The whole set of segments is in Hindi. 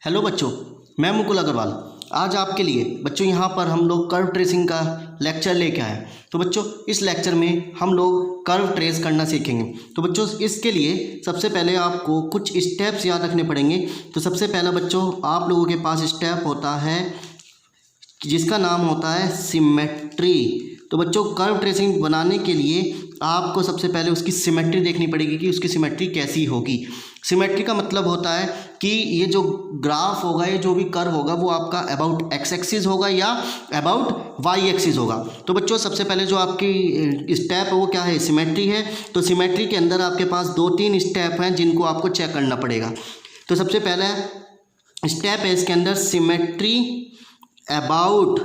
हेलो बच्चों, मैं मुकुल अग्रवाल। आज आपके लिए बच्चों यहाँ पर हम लोग कर्व ट्रेसिंग का लेक्चर लेके आए हैं। तो बच्चों इस लेक्चर में हम लोग कर्व ट्रेस करना सीखेंगे। तो बच्चों इसके लिए सबसे पहले आपको कुछ स्टेप्स याद रखने पड़ेंगे। तो सबसे पहला बच्चों आप लोगों के पास स्टेप होता है जिसका नाम होता है सिमेट्री। तो बच्चों कर्व ट्रेसिंग बनाने के लिए आपको सबसे पहले उसकी सिमेट्री देखनी पड़ेगी कि उसकी सिमेट्री कैसी होगी। सिमेट्री का मतलब होता है कि ये जो ग्राफ होगा, ये जो भी कर्व होगा वो आपका अबाउट एक्स एक्सिस होगा या अबाउट वाई एक्सिस होगा। तो बच्चों सबसे पहले जो आपकी स्टेप है वो क्या है, सिमेट्री है। तो सिमेट्री के अंदर आपके पास 2-3 स्टेप हैं जिनको आपको चेक करना पड़ेगा। तो सबसे पहला स्टेप है इसके अंदर सिमेट्री अबाउट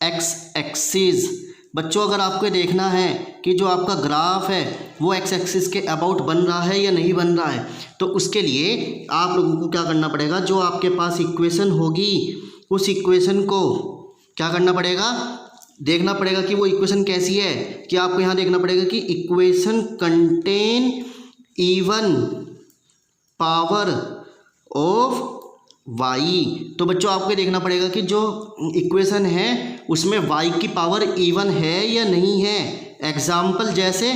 एक्स एक्सिस। बच्चों अगर आपको देखना है कि जो आपका ग्राफ है वो एक्स एक्सिस के अबाउट बन रहा है या नहीं बन रहा है, तो उसके लिए आप लोगों को क्या करना पड़ेगा, जो आपके पास इक्वेशन होगी उस इक्वेशन को क्या करना पड़ेगा, देखना पड़ेगा कि वो इक्वेशन कैसी है। कि आपको यहाँ देखना पड़ेगा कि equation contain even power of y. तो बच्चों आपको देखना पड़ेगा कि जो इक्वेशन है उसमें वाई की पावर इवन है या नहीं है। एग्जाम्पल जैसे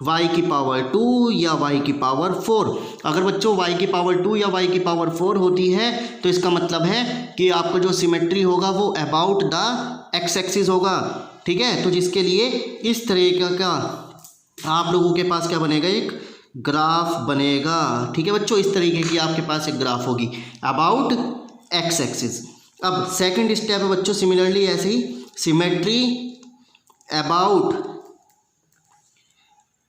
y की पावर 2 या y की पावर 4। अगर बच्चों y की पावर 2 या y की पावर 4 होती है तो इसका मतलब है कि आपका जो सिमेट्री होगा वो अबाउट द एक्स एक्सिस होगा। ठीक है, तो जिसके लिए इस तरह का आप लोगों के पास क्या बनेगा, एक ग्राफ बनेगा। ठीक है बच्चों, इस तरीके की आपके पास एक ग्राफ होगी अबाउट एक्स एक्सिस। अब सेकंड स्टेप है बच्चों सिमिलरली ऐसे ही सिमेट्री अबाउट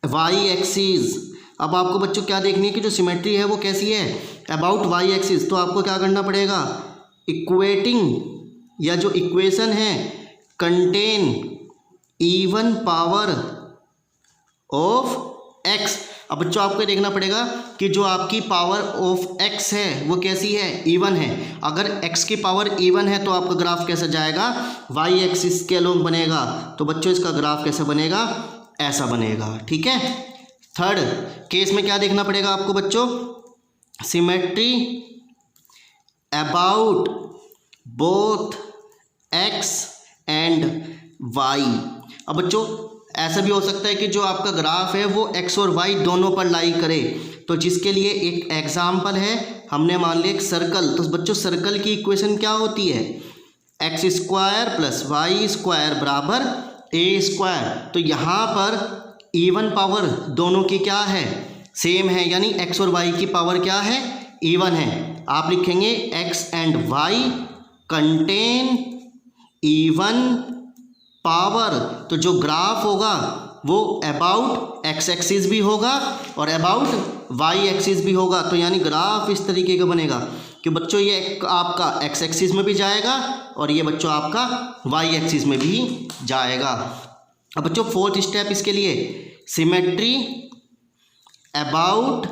वाई एक्सिस। अब आपको बच्चों क्या देखनी है कि जो सिमेट्री है वो कैसी है, अबाउट वाई एक्सिस। तो आपको क्या करना पड़ेगा, इक्वेटिंग या जो इक्वेशन है contain even power of x. अब बच्चों आपको देखना पड़ेगा कि जो आपकी पावर ऑफ एक्स है वो कैसी है, इवन है। अगर एक्स की पावर इवन है तो आपका ग्राफ कैसा जाएगा, वाई एक्सिस के अलोंग बनेगा। तो बच्चों इसका ग्राफ कैसा बनेगा, ऐसा बनेगा। ठीक है, थर्ड केस में क्या देखना पड़ेगा आपको बच्चों, symmetry about both x and y. अब बच्चों ऐसा भी हो सकता है कि जो आपका ग्राफ है वो एक्स और वाई दोनों पर लाई करे। तो जिसके लिए एक एग्जाम्पल है, हमने मान लिया एक सर्कल। तो बच्चों सर्कल की इक्वेशन क्या होती है, x square plus y square बराबर ए स्क्वायर। तो यहाँ पर इवन पावर दोनों की क्या है, सेम है, यानी एक्स और वाई की पावर क्या है, इवन है। आप लिखेंगे x and y contain even power. तो जो ग्राफ होगा वो अबाउट एक्स एक्सिस भी होगा और अबाउट वाई एक्सिस भी होगा। तो यानी ग्राफ इस तरीके का बनेगा कि बच्चों ये आपका एक्स एक्सिस में भी जाएगा और ये बच्चों आपका वाई एक्सिस में भी जाएगा। अब बच्चों फोर्थ स्टेप इसके लिए सिमेट्री अबाउट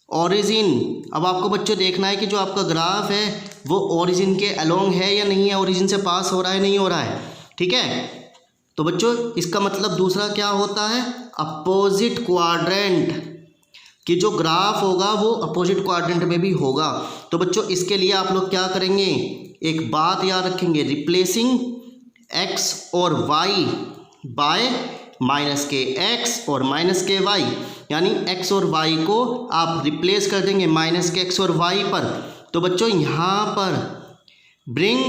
ओरिजिन। अब आपको बच्चों देखना है कि जो आपका ग्राफ है वो ओरिजिन के अलोंग है या नहीं है, ओरिजिन से पास हो रहा है नहीं हो रहा है। ठीक है, तो बच्चों इसका मतलब दूसरा क्या होता है, अपोजिट क्वाड्रेंट। कि जो ग्राफ होगा वो अपोजिट क्वाड्रेंट में भी होगा। तो बच्चों इसके लिए आप लोग क्या करेंगे, एक बात याद रखेंगे, रिप्लेसिंग एक्स और वाई बाय माइनस के एक्स और माइनस के वाई। यानी एक्स और वाई को आप रिप्लेस कर देंगे माइनस के एक्स और वाई पर। तो बच्चों यहाँ पर ब्रिंग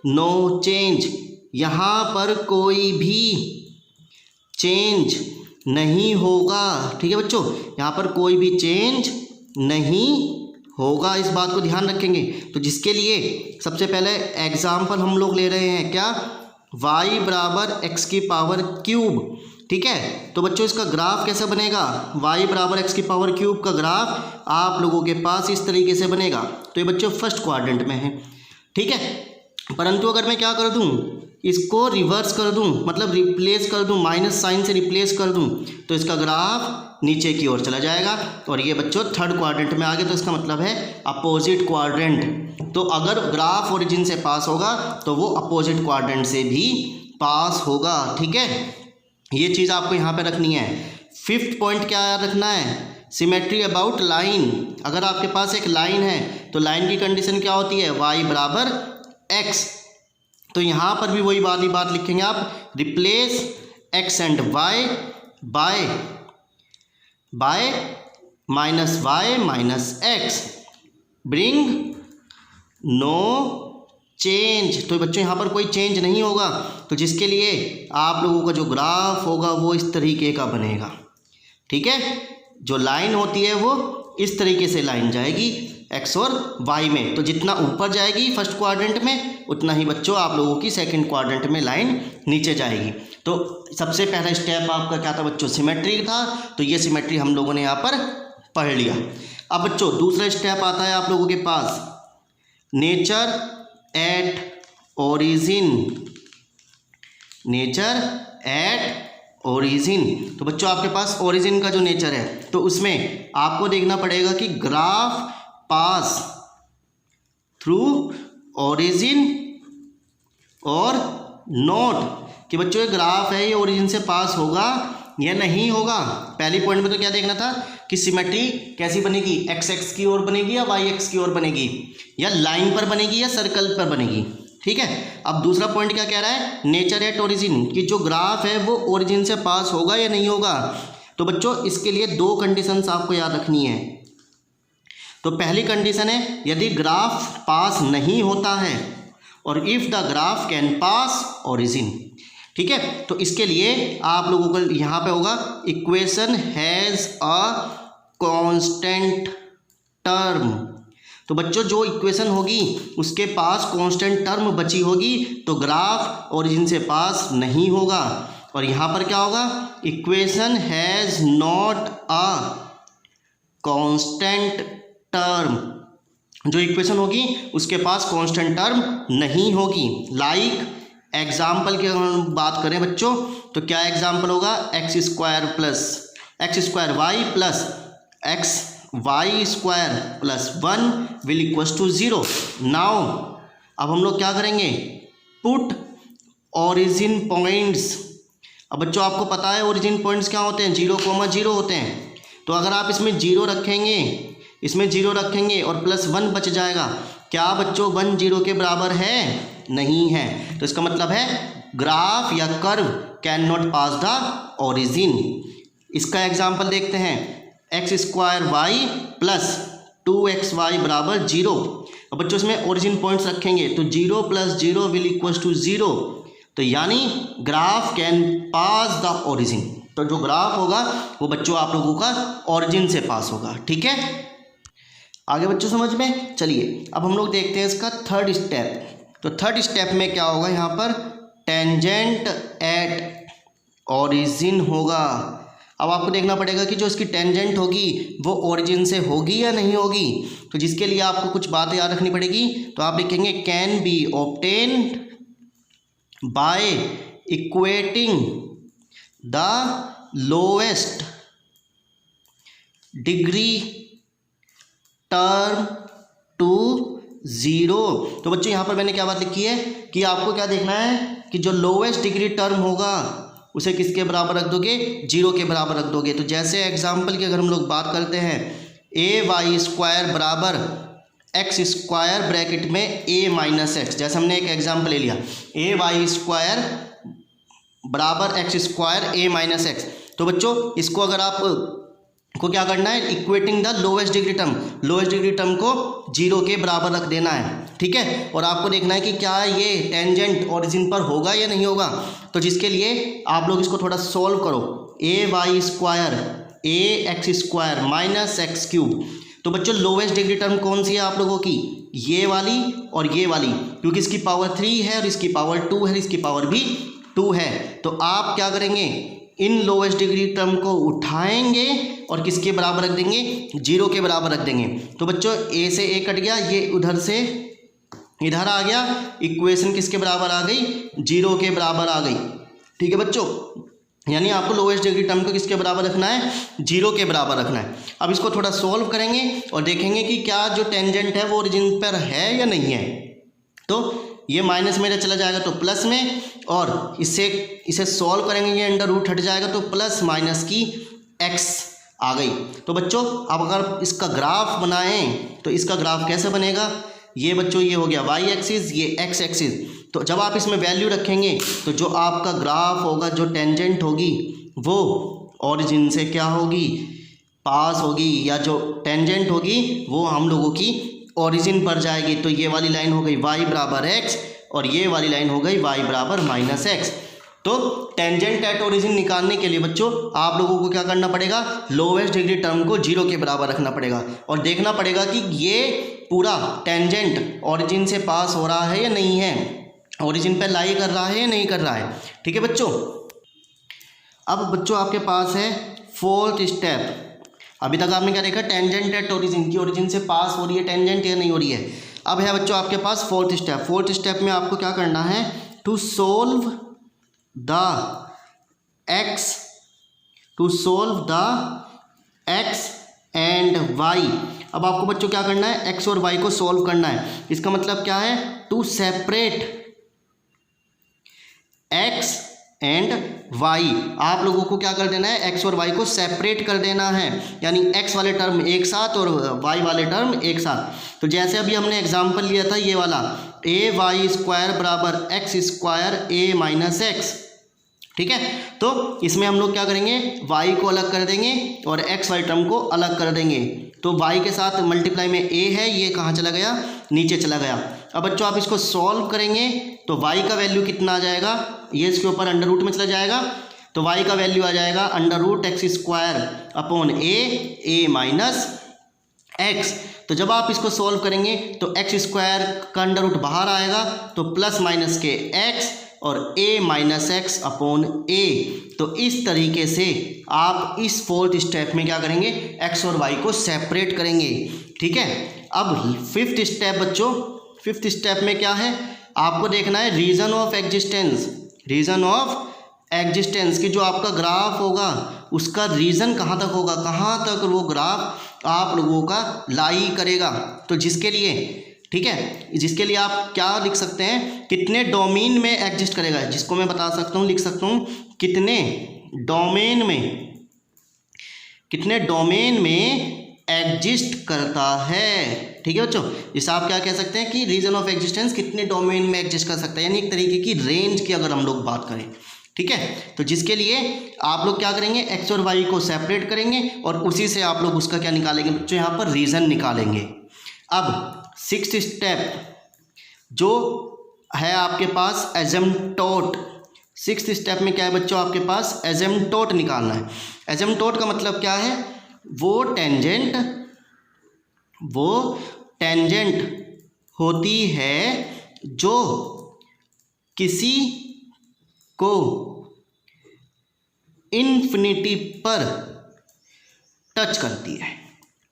नो चेंज, यहाँ पर कोई भी चेंज नहीं होगा। ठीक है बच्चों, यहाँ पर कोई भी चेंज नहीं होगा, इस बात को ध्यान रखेंगे। तो जिसके लिए सबसे पहले एग्जाम्पल हम लोग ले रहे हैं क्या, y बराबर एक्स की पावर क्यूब। ठीक है, तो बच्चों इसका ग्राफ कैसा बनेगा, y बराबर एक्स की पावर क्यूब का ग्राफ आप लोगों के पास इस तरीके से बनेगा। तो ये बच्चों फर्स्ट क्वाड्रेंट में है। ठीक है, परंतु अगर मैं क्या कर दूं, इसको रिवर्स कर दूं, मतलब रिप्लेस कर दूं, माइनस साइन से रिप्लेस कर दूं, तो इसका ग्राफ नीचे की ओर चला जाएगा और ये बच्चों थर्ड क्वाड्रेंट में आ गया। तो इसका मतलब है अपोजिट क्वाड्रेंट। तो अगर ग्राफ ओरिजिन से पास होगा तो वो अपोजिट क्वाड्रेंट से भी पास होगा। ठीक है, ये चीज़ आपको यहाँ पे रखनी है। फिफ्थ पॉइंट क्या याद रखना है, सिमेट्री अबाउट लाइन। अगर आपके पास एक लाइन है तो लाइन की कंडीशन क्या होती है, y बराबर x। तो यहाँ पर भी वही वाली बात लिखेंगे आप, replace x and y by minus y minus x, bring no change. तो बच्चों यहाँ पर कोई चेंज नहीं होगा, तो जिसके लिए आप लोगों का जो ग्राफ होगा वो इस तरीके का बनेगा। ठीक है, जो लाइन होती है वो इस तरीके से लाइन जाएगी x और y में, तो जितना ऊपर जाएगी फर्स्ट क्वाड्रेंट में उतना ही बच्चों आप लोगों की सेकंड क्वाड्रेंट में लाइन नीचे जाएगी। तो सबसे पहला स्टेप आपका क्या था बच्चों, सिमेट्री था। तो ये सिमेट्री हम लोगों ने यहाँ पर पढ़ लिया। अब बच्चों दूसरा स्टेप आता है आप लोगों के पास, nature at origin. Nature at origin. तो बच्चों आपके पास ओरिजिन का जो नेचर है तो उसमें आपको देखना पड़ेगा कि ग्राफ पास थ्रू ओरिजिन और नॉट, कि बच्चों ये ग्राफ है ये ओरिजिन से पास होगा या नहीं होगा। पहली पॉइंट में तो क्या देखना था कि सिमेट्री कैसी बनेगी, एक्स एक्स की ओर बनेगी या वाई एक्स की ओर बनेगी, या लाइन पर बनेगी या सर्कल पर बनेगी। ठीक है, अब दूसरा पॉइंट क्या कह रहा है, नेचर एट ओरिजिन, कि जो ग्राफ है वो ओरिजिन से पास होगा या नहीं होगा। तो बच्चों इसके लिए दो कंडीशंस आपको याद रखनी है। तो पहली कंडीशन है यदि ग्राफ पास नहीं होता है, और if the graph can pass origin. ठीक है, तो इसके लिए आप लोगों को यहाँ पे होगा equation has a constant term. तो बच्चों जो इक्वेशन होगी उसके पास कांस्टेंट टर्म बची होगी तो ग्राफ ओरिजिन से पास नहीं होगा। और यहाँ पर क्या होगा, equation has not a constant term, जो इक्वेशन होगी उसके पास कांस्टेंट टर्म नहीं होगी। लाइक एग्जाम्पल की अगर हम बात करें बच्चों तो क्या एग्जाम्पल होगा, x square y plus x y square plus 1 will equals to 0। Now अब हम लोग क्या करेंगे, पुट ओरिजिन पॉइंट्स। अब बच्चों आपको पता है ओरिजिन पॉइंट्स क्या होते हैं, 0,0 होते हैं। तो अगर आप इसमें 0 रखेंगे, इसमें 0 रखेंगे और प्लस 1 बच जाएगा, क्या बच्चों 1 0 के बराबर है, नहीं है। तो इसका मतलब है ग्राफ या curve can not pass the origin. इसका एग्जाम्पल देखते हैं, x square y plus 2xy बराबर 0। अब बच्चों इसमें ओरिजिन पॉइंट्स रखेंगे तो 0 + 0 विल इक्वल्स टू 0। तो यानी graph can pass the origin. तो जो ग्राफ होगा वो बच्चों आप लोगों का ओरिजिन से पास होगा। ठीक है, आगे बच्चों समझ में। चलिए अब हम लोग देखते हैं इसका थर्ड स्टेप। तो थर्ड स्टेप में क्या होगा, यहाँ पर टेंजेंट एट ओरिजिन होगा। अब आपको देखना पड़ेगा कि जो इसकी टेंजेंट होगी वो ओरिजिन से होगी या नहीं होगी। तो जिसके लिए आपको कुछ बातें याद रखनी पड़ेगी। तो आप लिखेंगे can be obtained by equating the lowest degree term to 0। तो बच्चों यहाँ पर मैंने क्या बात लिखी है कि आपको क्या देखना है कि जो लोएस्ट डिग्री टर्म होगा उसे किसके बराबर रख दोगे, 0 के बराबर रख दोगे। तो जैसे एग्जाम्पल की अगर हम लोग बात करते हैं, a² स्क्वायर बराबर एक्स स्क्वायर ब्रैकेट में a माइनस एक्स, जैसे हमने एक एग्जाम्पल ले लिया a² स्क्वायर बराबर x square a minus x. तो बच्चों इसको अगर आप को क्या करना है, equating the lowest degree term, lowest degree term को 0 के बराबर रख देना है। ठीक है, और आपको देखना है कि क्या ये टेंजेंट ओरिजिन पर होगा या नहीं होगा। तो जिसके लिए आप लोग इसको थोड़ा सोल्व करो, a² square ax square minus x cube. तो बच्चों लोएस्ट डिग्री टर्म कौन सी है आप लोगों की, ये वाली और ये वाली, क्योंकि इसकी पावर 3 है और इसकी पावर 2 है, इसकी पावर भी 2 है। तो आप क्या करेंगे, इन लोएस्ट डिग्री टर्म को उठाएंगे और किसके बराबर रख देंगे, 0 के बराबर रख देंगे। तो बच्चों a से a कट गया, ये उधर से इधर आ गया, इक्वेशन किसके बराबर आ गई, 0 के बराबर आ गई। ठीक है बच्चों, यानी आपको लोएस्ट डिग्री टर्म को किसके बराबर रखना है, 0 के बराबर रखना है। अब इसको थोड़ा सोल्व करेंगे और देखेंगे कि क्या जो टेंजेंट है वो ओरिजिन पर है या नहीं है। तो ये माइनस मेरा चला जाएगा तो प्लस में, और इसे सोल्व करेंगे ये अंडर रूट हट जाएगा तो प्लस माइनस की एक्स आ गई। तो बच्चों अब अगर इसका ग्राफ बनाएं तो इसका ग्राफ कैसे बनेगा, ये बच्चों ये हो गया y एक्सिस, ये x एक्सिस। तो जब आप इसमें वैल्यू रखेंगे तो जो आपका ग्राफ होगा, जो टेंजेंट होगी वो ओरिजिन से क्या होगी, पास होगी, या जो टेंजेंट होगी वो हम लोगों की ओरिजिन पर जाएगी। तो ये वाली लाइन हो गई y बराबर x और ये वाली लाइन हो गई y बराबर माइनस x। तो टेंजेंट एट ओरिजिन निकालने के लिए बच्चों आप लोगों को क्या करना पड़ेगा, लोवेस्ट डिग्री टर्म को 0 के बराबर रखना पड़ेगा और देखना पड़ेगा कि ये पूरा टेंजेंट ओरिजिन से पास हो रहा है या नहीं है, ओरिजिन पे लाई कर रहा है या नहीं कर रहा है। ठीक है बच्चों। अब बच्चों आपके पास है फोर्थ स्टेप। अभी तक आपने क्या देखा, टेंजेंट एट ओरिजिन की ओरिजिन से पास हो रही है टेंजेंट या नहीं हो रही है। अब है बच्चों आपके पास फोर्थ स्टेप। फोर्थ स्टेप में आपको क्या करना है, to solve the x and y. अब आपको बच्चों क्या करना है, एक्स और वाई को सोल्व करना है। इसका मतलब क्या है, to separate x and y. आप लोगों को क्या कर देना है, एक्स और वाई को सेपरेट कर देना है, यानी एक्स वाले टर्म एक साथ और वाई वाले टर्म एक साथ। तो जैसे अभी हमने एग्जांपल लिया था ये वाला, ए वाई स्क्वायर बराबर एक्स स्क्वायर ए माइनस एक्स। ठीक है, तो इसमें हम लोग क्या करेंगे, y को अलग कर देंगे और x वाली टर्म को अलग कर देंगे। तो y के साथ मल्टीप्लाई में a है, ये कहाँ चला गया, नीचे चला गया। अब बच्चों आप इसको सॉल्व करेंगे तो y का वैल्यू कितना आ जाएगा, ये इसके ऊपर अंडर रूट में चला जाएगा। तो y का वैल्यू आ जाएगा under root x square upon a minus x. तो जब आप इसको सॉल्व करेंगे तो एक्स स्क्वायर का अंडर रूट बाहर आएगा, तो प्लस माइनस के एक्स और a minus x upon a. तो इस तरीके से आप इस फोर्थ स्टेप में क्या करेंगे, x और y को सेपरेट करेंगे। ठीक है, अब फिफ्थ स्टेप बच्चों, फिफ्थ स्टेप में क्या है, आपको देखना है region of existence. Region of existence की जो आपका ग्राफ होगा उसका रीजन कहाँ तक होगा, कहाँ तक वो ग्राफ आप लोगों का लाई करेगा। तो जिसके लिए, ठीक है, जिसके लिए आप क्या लिख सकते हैं, कितने डोमेन में एग्जिस्ट करेगा, जिसको मैं बता सकता हूँ, लिख सकता हूँ कितने डोमेन में एग्जिस्ट करता है। ठीक है बच्चों, जिसे आप क्या कह सकते हैं कि रीजन ऑफ एग्जिस्टेंस कितने डोमेन में एग्जिस्ट कर सकता है, यानी एक तरीके की रेंज की अगर हम लोग बात करें। ठीक है, तो जिसके लिए आप लोग क्या करेंगे, एक्स और वाई को सेपरेट करेंगे और उसी से आप लोग उसका क्या निकालेंगे बच्चों, यहाँ पर रीजन निकालेंगे। अब सिक्स्थ स्टेप जो है आपके पास एसिम्पटोट। सिक्स्थ स्टेप में क्या है बच्चों, आपके पास एसिम्पटोट निकालना है। एसिम्पटोट का मतलब क्या है, वो टेंजेंट होती है जो किसी को इन्फिनिटी पर टच करती है।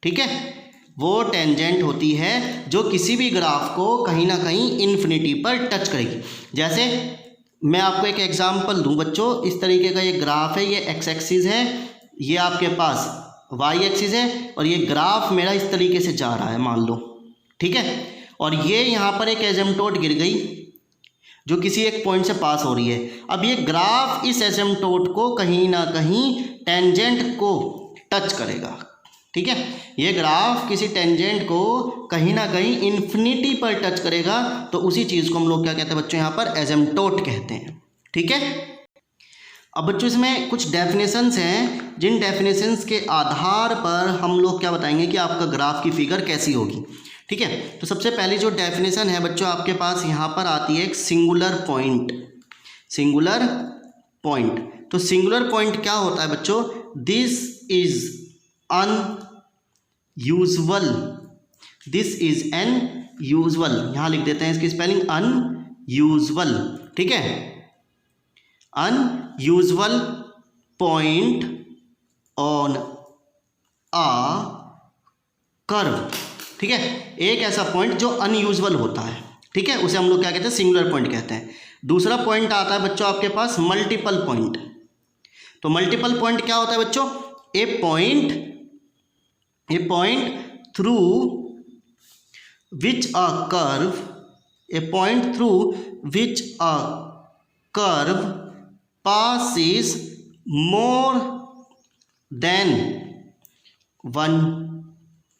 ठीक है, वो टेंजेंट होती है जो किसी भी ग्राफ को कहीं ना कहीं इन्फिनिटी पर टच करेगी। जैसे मैं आपको एक एग्जांपल दूं बच्चों, इस तरीके का ये ग्राफ है, ये एक्स एक्सिस है, ये आपके पास वाई एक्सिस है और ये ग्राफ मेरा इस तरीके से जा रहा है मान लो। ठीक है, और ये यहाँ पर एक एसिम्पटोट गिर गई जो किसी एक पॉइंट से पास हो रही है। अब ये ग्राफ इस एसिम्पटोट को कहीं ना कहीं टेंजेंट को टच करेगा। ठीक है, ये ग्राफ किसी टेंजेंट को कहीं ना कहीं इन्फिनिटी पर टच करेगा, तो उसी चीज़ को हम लोग क्या कहते हैं बच्चों, यहाँ पर एसिम्पटोट कहते हैं। ठीक है, अब बच्चों इसमें कुछ डेफिनेशंस हैं, जिन डेफिनेशंस के आधार पर हम लोग क्या बताएंगे कि आपका ग्राफ की फिगर कैसी होगी। ठीक है, तो सबसे पहली जो डेफिनेशन है बच्चों आपके पास यहाँ पर आती है एक सिंगुलर पॉइंट। सिंगुलर पॉइंट, तो सिंगुलर पॉइंट क्या होता है बच्चों, this is unusual, this is an usual, यहाँ लिख देते हैं इसकी स्पेलिंग अनयूजुअल। ठीक है, unusual point on a curve. ठीक है, एक ऐसा पॉइंट जो अनयूजुअल होता है, ठीक है, उसे हम लोग क्या कहते हैं, सिंगुलर पॉइंट कहते हैं। दूसरा पॉइंट आता है बच्चों आपके पास मल्टीपल पॉइंट। तो मल्टीपल पॉइंट क्या होता है बच्चों, a point through which a curve passes more than 1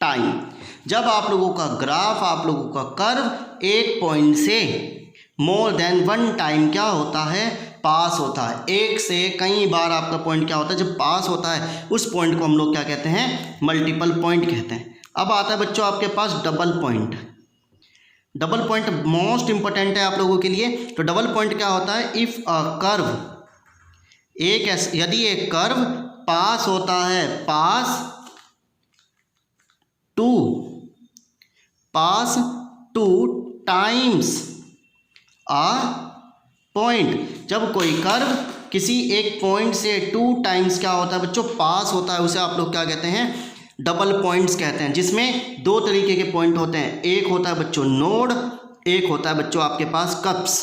time. जब आप लोगों का ग्राफ, आप लोगों का कर्व एक पॉइंट से मोर देन 1 टाइम क्या होता है, पास होता है। एक से कई बार आपका पॉइंट क्या होता है, जब पास होता है उस पॉइंट को हम लोग क्या कहते हैं, मल्टीपल पॉइंट कहते हैं। अब आता है बच्चों आपके पास double point. Double point most important है आप लोगों के लिए। तो डबल पॉइंट क्या होता है, इफ अ कर्व, यदि एक कर्व पास होता है, पास टू टाइम्स आ पॉइंट। जब कोई कर्व किसी एक पॉइंट से 2 टाइम्स क्या होता है बच्चों, पास होता है, उसे आप लोग क्या कहते हैं, डबल पॉइंट्स कहते हैं। जिसमें 2 तरीके के पॉइंट होते हैं, एक होता है बच्चों नोड, एक होता है बच्चों आपके पास कप्स।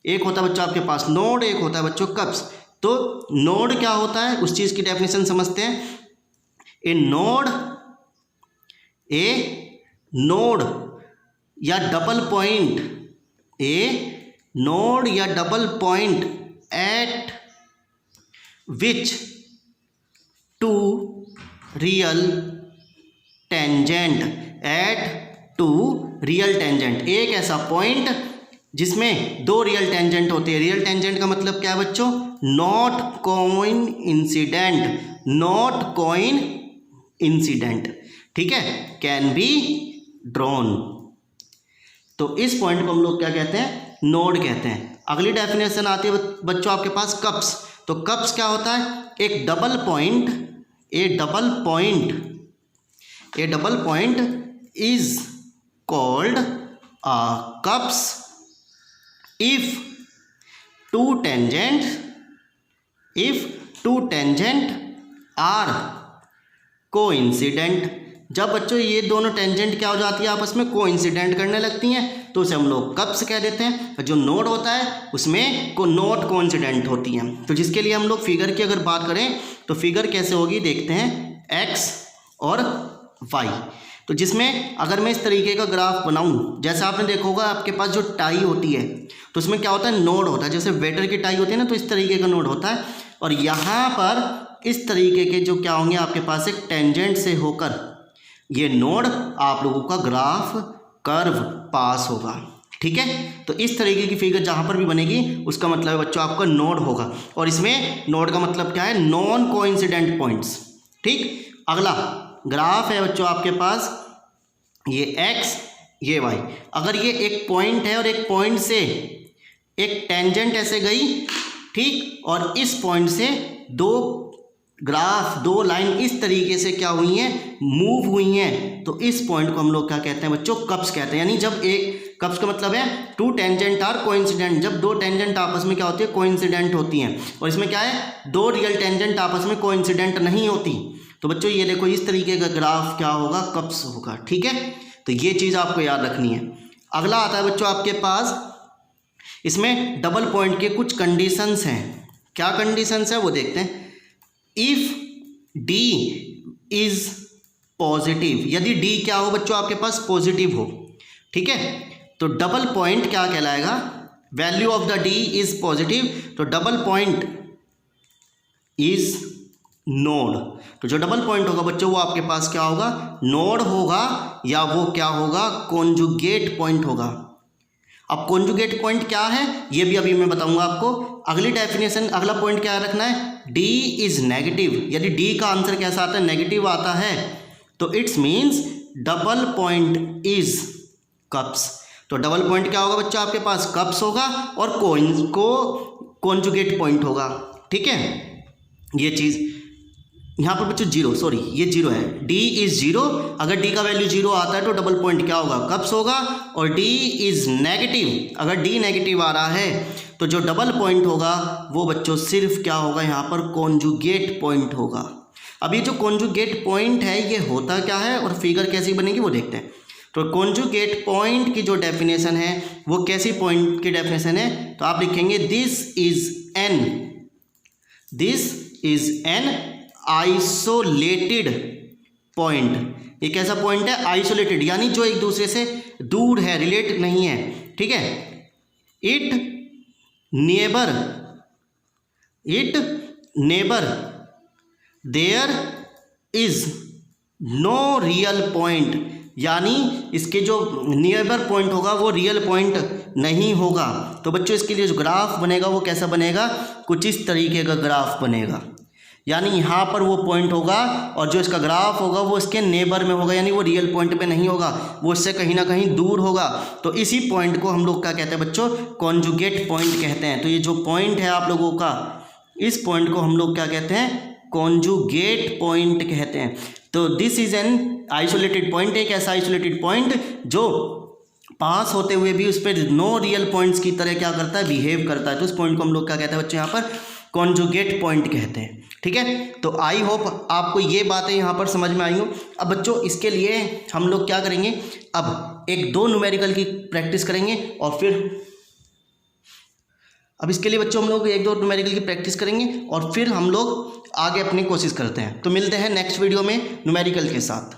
एक होता है बच्चों आपके पास नोड, एक होता है बच्चों कप्स। तो नोड क्या होता है, उस चीज़ की डेफिनेशन समझते हैं। ए नोड या डबल पॉइंट, नोड या डबल पॉइंट एट विच 2 रियल टेंजेंट, एक ऐसा पॉइंट जिसमें 2 रियल टेंजेंट होते हैं। रियल टेंजेंट का मतलब क्या है बच्चों, नॉट कोइंसिडेंट, ठीक है, कैन बी ड्रॉन। तो इस पॉइंट को हम लोग क्या कहते हैं, नोड कहते हैं। अगली डेफिनेशन आती है बच्चों आपके पास कप्स। तो कप्स क्या होता है, एक double point is called a कप्स if two tangent are coincident. जब बच्चों ये दोनों टेंजेंट क्या हो जाती है, आपस में कोइंसिडेंट करने लगती हैं, तो उसे हम लोग कप्स कह देते हैं। जो नोड होता है उसमें नॉट कोइंसिडेंट होती हैं। तो जिसके लिए हम लोग फिगर की अगर बात करें तो फिगर कैसे होगी देखते हैं, एक्स और वाई। तो जिसमें अगर मैं इस तरीके का ग्राफ बनाऊं, जैसे आपने देखा होगा आपके पास जो टाई होती है तो उसमें क्या होता है, नोड होता है। जैसे वेटर की टाई होती है ना, तो इस तरीके का नोड होता है। और यहाँ पर इस तरीके के जो क्या होंगे आपके पास, एक टेंजेंट से होकर ये नोड आप लोगों का ग्राफ कर्व पास होगा, ठीक है। तो इस तरीके की फिगर जहाँ पर भी बनेगी उसका मतलब है बच्चों आपका नोड होगा। और इसमें नोड का मतलब क्या है, नॉन कोइंसिडेंट पॉइंट्स, ठीक। अगला ग्राफ है बच्चों आपके पास ये एक्स, ये वाई। अगर ये एक पॉइंट है और एक पॉइंट से एक टेंजेंट ऐसे गई, ठीक, और इस पॉइंट से दो लाइन इस तरीके से क्या हुई हैं, मूव हुई हैं, तो इस पॉइंट को हम लोग क्या कहते हैं बच्चों, कप्स कहते हैं। यानी जब एक कप्स का मतलब है 2 टेंजेंट आर कोइंसिडेंट, जब 2 टेंजेंट आपस में क्या होती है, कोइंसिडेंट होती हैं। और इसमें क्या है, 2 रियल टेंजेंट आपस में कोइंसिडेंट नहीं होती। तो बच्चों ये देखो इस तरीके का ग्राफ क्या होगा, कप्स होगा, ठीक है। तो ये चीज़ आपको याद रखनी है। अगला आता है बच्चों आपके पास, इसमें डबल पॉइंट के कुछ कंडीशंस हैं। क्या कंडीशंस है वो देखते हैं। इफ डी इज पॉजिटिव, यदि डी क्या हो बच्चों आपके पास, पॉजिटिव हो, ठीक है, तो डबल पॉइंट क्या कहलाएगा, value of the D is positive, तो डबल पॉइंट इज नोड। तो जो डबल पॉइंट होगा बच्चों वो आपके पास क्या होगा, नोड होगा, या वो क्या होगा, कॉन्जुगेट पॉइंट होगा। अब कॉन्जुगेट पॉइंट क्या है ये भी अभी मैं बताऊंगा आपको। अगली डेफिनेशन, अगला पॉइंट क्या रखना है, डी इज नेगेटिव। यदि डी का आंसर कैसा आता है, नेगेटिव आता है, तो it's means double point is cups. तो डबल पॉइंट क्या होगा बच्चों आपके पास, कप्स होगा, और कॉन्जुगेट पॉइंट होगा, ठीक है। ये चीज़ यहाँ पर बच्चों जीरो, सॉरी ये जीरो है, डी इज जीरो। अगर डी का वैल्यू जीरो आता है तो डबल पॉइंट क्या होगा, कप्स होगा। और डी इज नेगेटिव, अगर डी नेगेटिव आ रहा है तो जो डबल पॉइंट होगा वो बच्चों सिर्फ क्या होगा, यहाँ पर कॉन्जुगेट पॉइंट होगा। अब ये जो कॉन्जुगेट पॉइंट है ये होता क्या है और फिगर कैसी बनेगी वो देखते हैं। तो कॉन्जुगेट पॉइंट की जो डेफिनेशन है वो कैसी पॉइंट की डेफिनेशन है, तो आप लिखेंगे this is an isolated point. एक ऐसा पॉइंट है आइसोलेटेड, यानी जो एक दूसरे से दूर है, रिलेट नहीं है, ठीक है। It neither there is no real point, यानी इसके जो नियरबर पॉइंट होगा वो रियल पॉइंट नहीं होगा। तो बच्चों इसके लिए जो ग्राफ बनेगा वो कैसा बनेगा, कुछ इस तरीके का ग्राफ बनेगा। यानी यहाँ पर वो पॉइंट होगा और जो इसका ग्राफ होगा वो इसके नेबर में होगा, यानी वो रियल पॉइंट पे नहीं होगा, वो इससे कहीं ना कहीं दूर होगा। तो इसी पॉइंट को हम लोग क्या कहते हैं बच्चों, कॉन्जुगेट पॉइंट कहते हैं। तो ये जो पॉइंट है आप लोगों का, इस पॉइंट को हम लोग क्या कहते हैं, कॉन्जुगेट पॉइंट कहते हैं। तो this is an isolated point, एक ऐसा आइसोलेटेड पॉइंट जो पास होते हुए भी उस पर नो रियल पॉइंट्स की तरह क्या करता है, बिहेव करता है। तो उस पॉइंट को हम लोग क्या कहते हैं बच्चों, यहाँ पर कॉन्जुगेट पॉइंट कहते हैं। ठीक है, तो आई होप आपको ये बातें यहाँ पर समझ में आई हो। अब बच्चों इसके लिए हम लोग क्या करेंगे, अब एक दो न्यूमेरिकल की प्रैक्टिस करेंगे और फिर अब इसके लिए बच्चों हम लोग एक दो न्यूमेरिकल की प्रैक्टिस करेंगे और फिर हम लोग आगे अपनी कोशिश करते हैं। तो मिलते हैं नेक्स्ट वीडियो में न्यूमेरिकल के साथ।